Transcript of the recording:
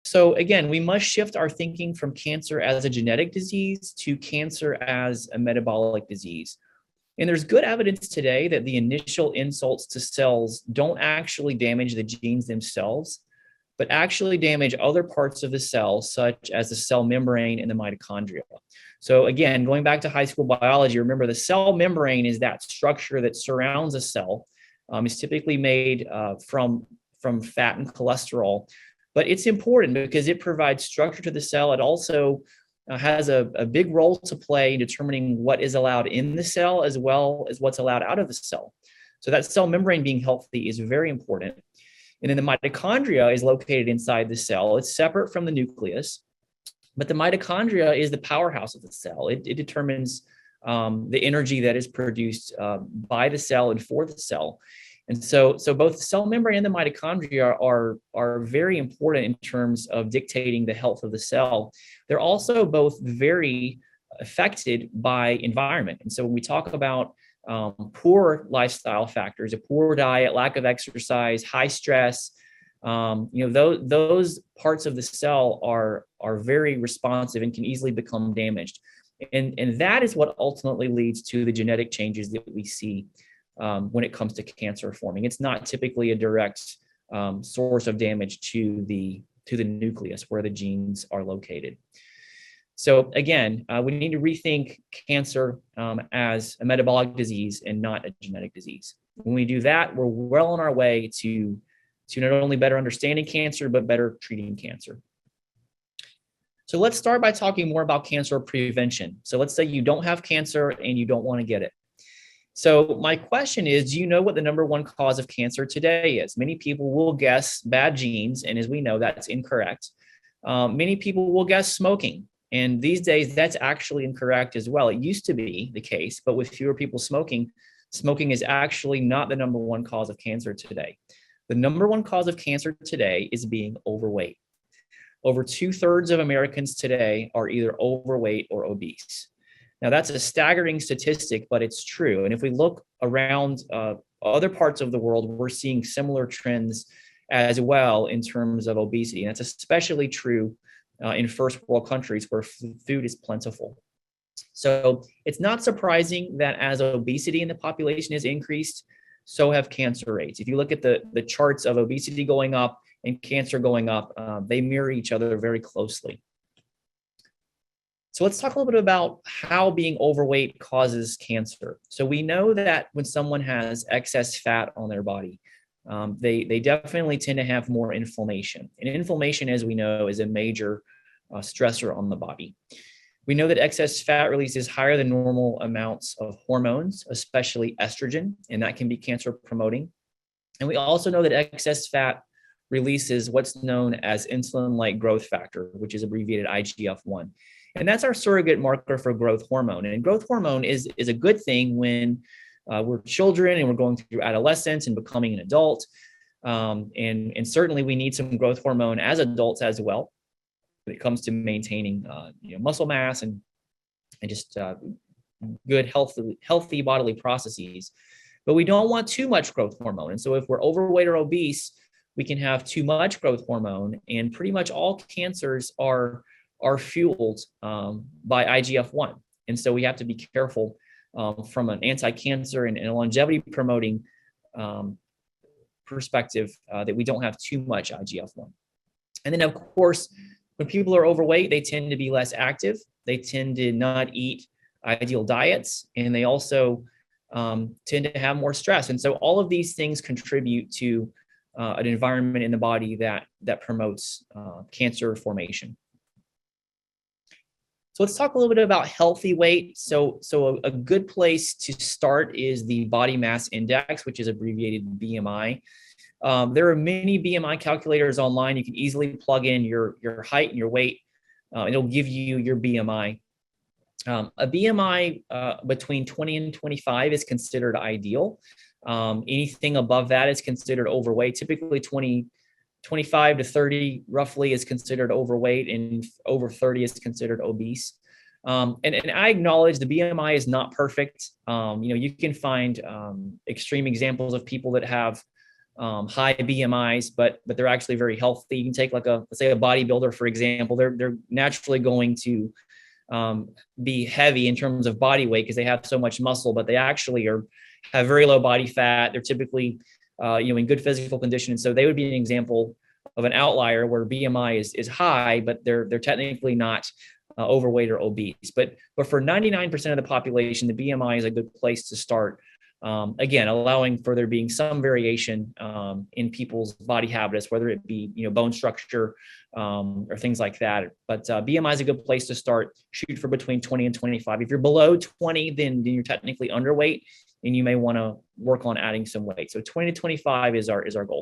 So again, we must shift our thinking from cancer as a genetic disease to cancer as a metabolic disease. And there's good evidence today that the initial insults to cells don't actually damage the genes themselves, but actually damage other parts of the cell, such as the cell membrane and the mitochondria. So again, going back to high school biology, remember the cell membrane is that structure that surrounds a cell. It's typically made from fat and cholesterol, but it's important because it provides structure to the cell. It also has a big role to play in determining what is allowed in the cell as well as what's allowed out of the cell. So that cell membrane being healthy is very important. And then the mitochondria is located inside the cell. It's separate from the nucleus, but the mitochondria is the powerhouse of the cell. It determines the energy that is produced by the cell and for the cell. And so both the cell membrane and the mitochondria are very important in terms of dictating the health of the cell. They're also both very affected by environment. And so when we talk about poor lifestyle factors, a poor diet, lack of exercise, high stress, those parts of the cell are very responsive and can easily become damaged. And that is what ultimately leads to the genetic changes that we see when it comes to cancer forming. It's not typically a direct source of damage to the nucleus where the genes are located. So again, we need to rethink cancer as a metabolic disease and not a genetic disease. When we do that, we're well on our way to not only better understanding cancer, but better treating cancer. So let's start by talking more about cancer prevention. So let's say you don't have cancer and you don't want to get it. So my question is, do you know what the number one cause of cancer today is? Many people will guess bad genes, and as we know, that's incorrect. Many people will guess smoking. And these days, that's actually incorrect as well. It used to be the case, but with fewer people smoking is actually not the number one cause of cancer today. The number one cause of cancer today is being overweight. Over 2/3 of Americans today are either overweight or obese. Now, that's a staggering statistic, but it's true. And if we look around other parts of the world, we're seeing similar trends as well in terms of obesity. And that's especially true in first world countries where food is plentiful. So it's not surprising that as obesity in the population has increased, so have cancer rates. If you look at the charts of obesity going up and cancer going up, they mirror each other very closely. So let's talk a little bit about how being overweight causes cancer. So we know that when someone has excess fat on their body, they definitely tend to have more inflammation. And inflammation, as we know, is a major stressor on the body. We know that excess fat releases higher than normal amounts of hormones, especially estrogen, and that can be cancer promoting. And we also know that excess fat releases what's known as insulin-like growth factor, which is abbreviated IGF-1. And that's our surrogate marker for growth hormone. And growth hormone is a good thing when we're children and we're going through adolescence and becoming an adult. And certainly we need some growth hormone as adults as well when it comes to maintaining muscle mass and just good, healthy bodily processes. But we don't want too much growth hormone. And so if we're overweight or obese, we can have too much growth hormone, and pretty much all cancers are fueled by IGF-1. And so we have to be careful from an anti-cancer and a longevity promoting perspective that we don't have too much IGF-1. And then of course, when people are overweight, they tend to be less active. They tend to not eat ideal diets, and they also tend to have more stress. And so all of these things contribute to an environment in the body that promotes cancer formation. So let's talk a little bit about healthy weight. So a good place to start is the body mass index, which is abbreviated BMI. There are many BMI calculators online. You can easily plug in your height and your weight, and it'll give you your BMI. A BMI between 20 and 25 is considered ideal. Anything above that is considered overweight. Typically 25 to 30 roughly is considered overweight, and over 30 is considered obese. And I acknowledge the BMI is not perfect. You can find extreme examples of people that have high BMIs, but they're actually very healthy. You can take like let's say a bodybuilder, for example, they're naturally going to be heavy in terms of body weight because they have so much muscle, but they actually have very low body fat. They're typically, in good physical condition. And so they would be an example of an outlier where BMI is high, but they're technically not overweight or obese. But for 99% of the population, the BMI is a good place to start. Again, allowing for there being some variation in people's body habits, whether it be bone structure or things like that. But BMI is a good place to start. Shoot for between 20 and 25. If you're below 20, then you're technically underweight, and you may want to work on adding some weight. So 20 to 25 is our goal.